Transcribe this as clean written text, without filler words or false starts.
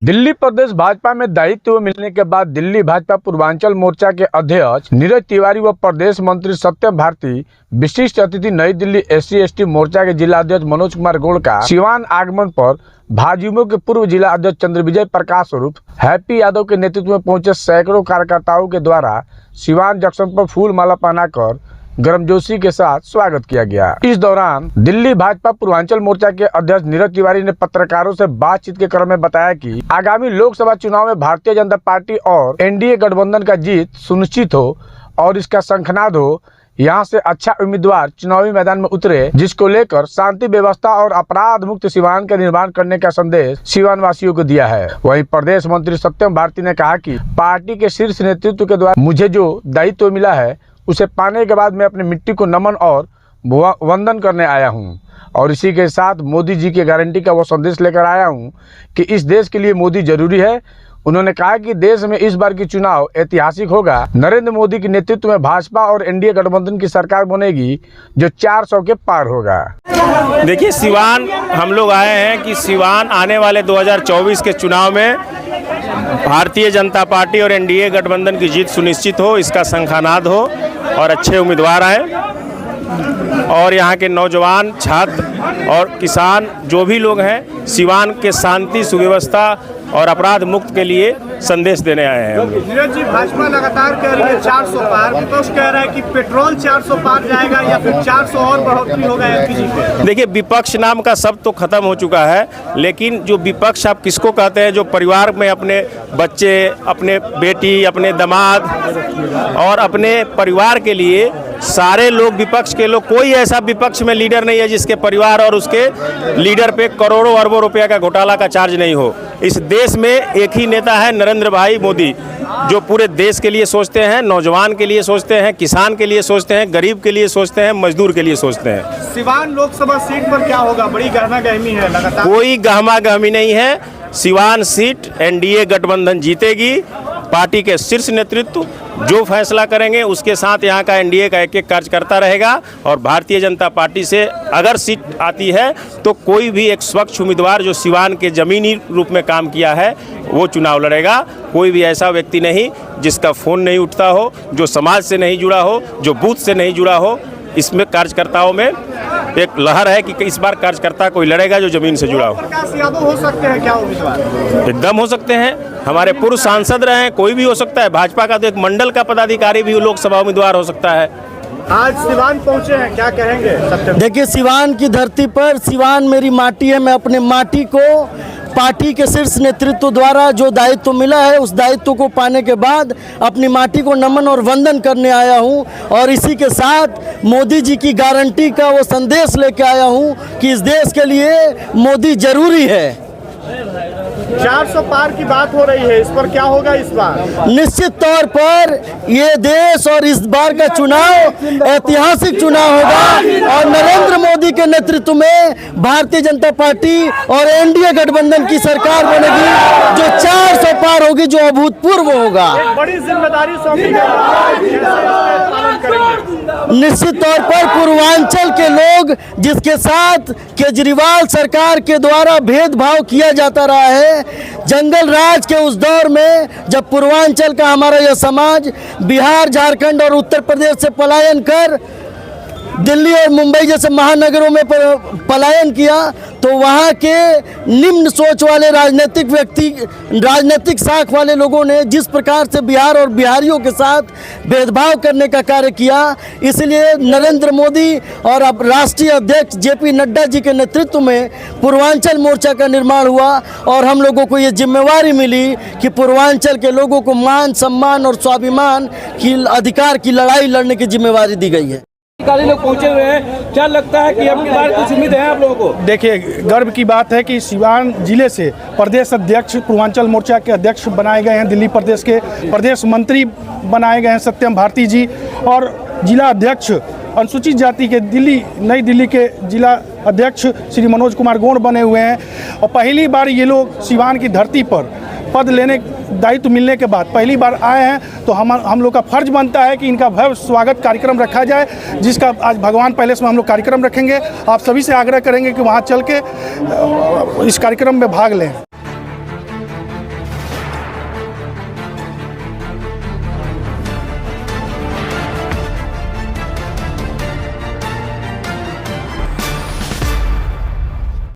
दिल्ली प्रदेश भाजपा में दायित्व मिलने के बाद दिल्ली भाजपा पूर्वांचल मोर्चा के अध्यक्ष नीरज तिवारी व प्रदेश मंत्री सत्यम भारती विशिष्ट अतिथि नई दिल्ली SC/ST मोर्चा के जिला अध्यक्ष मनोज कुमार गौड़ का सिवान आगमन पर भाजयुमो के पूर्व जिला अध्यक्ष चंद्रविजय प्रकाश स्वरूप हैप्पी यादव के नेतृत्व में पहुंचे सैकड़ों कार्यकर्ताओं के द्वारा सिवान जंक्शन पर फूल माला पहनाकर गर्मजोशी के साथ स्वागत किया गया। इस दौरान दिल्ली भाजपा पूर्वांचल मोर्चा के अध्यक्ष नीरज तिवारी ने पत्रकारों से बातचीत के क्रम में बताया कि आगामी लोकसभा चुनाव में भारतीय जनता पार्टी और NDA गठबंधन का जीत सुनिश्चित हो और इसका शंखनाद हो। यहाँ से अच्छा उम्मीदवार चुनावी मैदान में उतरे, जिसको लेकर शांति व्यवस्था और अपराध मुक्त सिवान का निर्माण करने का संदेश सिवान वासियों को दिया है। वहीं प्रदेश मंत्री सत्यम भारती ने कहा कि पार्टी के शीर्ष नेतृत्व के द्वारा मुझे जो दायित्व मिला है उसे पाने के बाद मैं अपनी मिट्टी को नमन और वंदन करने आया हूं और इसी के साथ मोदी जी की गारंटी का वो संदेश लेकर आया हूं कि इस देश के लिए मोदी जरूरी है। उन्होंने कहा कि देश में इस बार की चुनाव ऐतिहासिक होगा। नरेंद्र मोदी के नेतृत्व में भाजपा और NDA गठबंधन की सरकार बनेगी जो 400 के पार होगा। देखिए, सिवान हम लोग आए हैं कि सिवान आने वाले 2024 के चुनाव में भारतीय जनता पार्टी और NDA गठबंधन की जीत सुनिश्चित हो, इसका शंखानाद हो और अच्छे उम्मीदवार आए और यहाँ के नौजवान, छात्र और किसान जो भी लोग हैं सिवान के शांति, सुव्यवस्था और अपराध मुक्त के लिए संदेश देने आए हैं। नीरज जी, भाजपा लगातार कह रही है 400 पार, विपक्ष कह रहा है कि पेट्रोल 400 पार जाएगा या फिर 400 और बढ़ोतरी होगा LPG पे। देखिए, विपक्ष नाम का सब तो खत्म हो चुका है, लेकिन जो विपक्ष आप किसको कहते हैं, जो परिवार में अपने बच्चे, अपने बेटी, अपने दामाद और अपने परिवार के लिए सारे लोग विपक्ष के लोग, कोई ऐसा विपक्ष में लीडर नहीं है जिसके परिवार और उसके लीडर पे करोड़ों अरबों रुपया का घोटाला का चार्ज नहीं हो। इस देश में एक ही नेता है, नरेंद्र भाई मोदी, जो पूरे देश के लिए सोचते हैं, नौजवान के लिए सोचते हैं, किसान के लिए सोचते हैं, गरीब के लिए सोचते हैं, मजदूर के लिए सोचते हैं। सिवान लोकसभा सीट पर क्या होगा? बड़ी गहमा गहमी है लगातार। कोई गहमा गहमी नहीं है। सिवान सीट NDA गठबंधन जीतेगी। पार्टी के शीर्ष नेतृत्व जो फैसला करेंगे उसके साथ यहाँ का NDA का एक कार्यकर्ता रहेगा और भारतीय जनता पार्टी से अगर सीट आती है तो कोई भी एक स्वच्छ उम्मीदवार जो सिवान के ज़मीनी रूप में काम किया है वो चुनाव लड़ेगा। कोई भी ऐसा व्यक्ति नहीं जिसका फ़ोन नहीं उठता हो, जो समाज से नहीं जुड़ा हो, जो बूथ से नहीं जुड़ा हो। इसमें कार्यकर्ताओं में एक लहर है कि इस बार कार्यकर्ता कोई लड़ेगा जो जमीन से जुड़ा हो। प्रकाश यादव हो सकते हैं क्या उम्मीदवार? एकदम हो सकते हैं। हमारे पूर्व सांसद रहे हैं, कोई भी हो सकता है। भाजपा का तो एक मंडल का पदाधिकारी भी लोकसभा उम्मीदवार हो सकता है। आज सिवान पहुंचे हैं, क्या कहेंगे? देखिए, सिवान की धरती पर, सिवान मेरी माटी है। मैं अपने माटी को पार्टी के शीर्ष नेतृत्व द्वारा जो दायित्व मिला है उस दायित्व को पाने के बाद अपनी माटी को नमन और वंदन करने आया हूं और इसी के साथ मोदी जी की गारंटी का वो संदेश लेके आया हूं कि इस देश के लिए मोदी जरूरी है। 400 पार की बात हो रही है, इस पर क्या होगा इस बार? निश्चित तौर पर ये देश और इस बार का चुनाव ऐतिहासिक चुनाव होगा और नरेंद्र मोदी के नेतृत्व में भारतीय जनता पार्टी और NDA गठबंधन की सरकार बनेगी जो 400 पार होगी, जो अभूतपूर्व होगा। बड़ी जिम्मेदारी सौंपी गई। निश्चित तौर पर पूर्वांचल के लोग जिसके साथ केजरीवाल सरकार के द्वारा भेदभाव किया जाता रहा है, जंगल राज के उस दौर में जब पूर्वांचल का हमारा यह समाज बिहार, झारखंड और उत्तर प्रदेश से पलायन कर दिल्ली और मुंबई जैसे महानगरों में पलायन किया, तो वहाँ के निम्न सोच वाले राजनीतिक व्यक्ति, राजनीतिक साख वाले लोगों ने जिस प्रकार से बिहार और बिहारियों के साथ भेदभाव करने का कार्य किया, इसलिए नरेंद्र मोदी और अब राष्ट्रीय अध्यक्ष JP नड्डा जी के नेतृत्व में पूर्वांचल मोर्चा का निर्माण हुआ और हम लोगों को ये जिम्मेवारी मिली कि पूर्वांचल के लोगों को मान, सम्मान और स्वाभिमान की अधिकार की लड़ाई लड़ने की जिम्मेवारी दी गई है। लोग पहुंचे हुए हैं, क्या लगता है कि अब की बार कुछ उम्मीद है आप लोगों को? देखिए, गर्व की बात है कि सिवान जिले से प्रदेश अध्यक्ष, पूर्वांचल मोर्चा के अध्यक्ष बनाए गए हैं, दिल्ली प्रदेश के प्रदेश मंत्री बनाए गए हैं सत्यम भारती जी और जिला अध्यक्ष अनुसूचित जाति के नई दिल्ली के जिला अध्यक्ष श्री मनोज कुमार गौड़ बने हुए हैं और पहली बार ये लोग सिवान की धरती पर पद लेने, दायित्व मिलने के बाद पहली बार आए हैं, तो हम लोग का फर्ज बनता है कि इनका भव्य स्वागत कार्यक्रम रखा जाए, जिसका आज भगवान पैलेस में हम लोग कार्यक्रम रखेंगे। आप सभी से आग्रह करेंगे कि वहाँ चल के इस कार्यक्रम में भाग लें।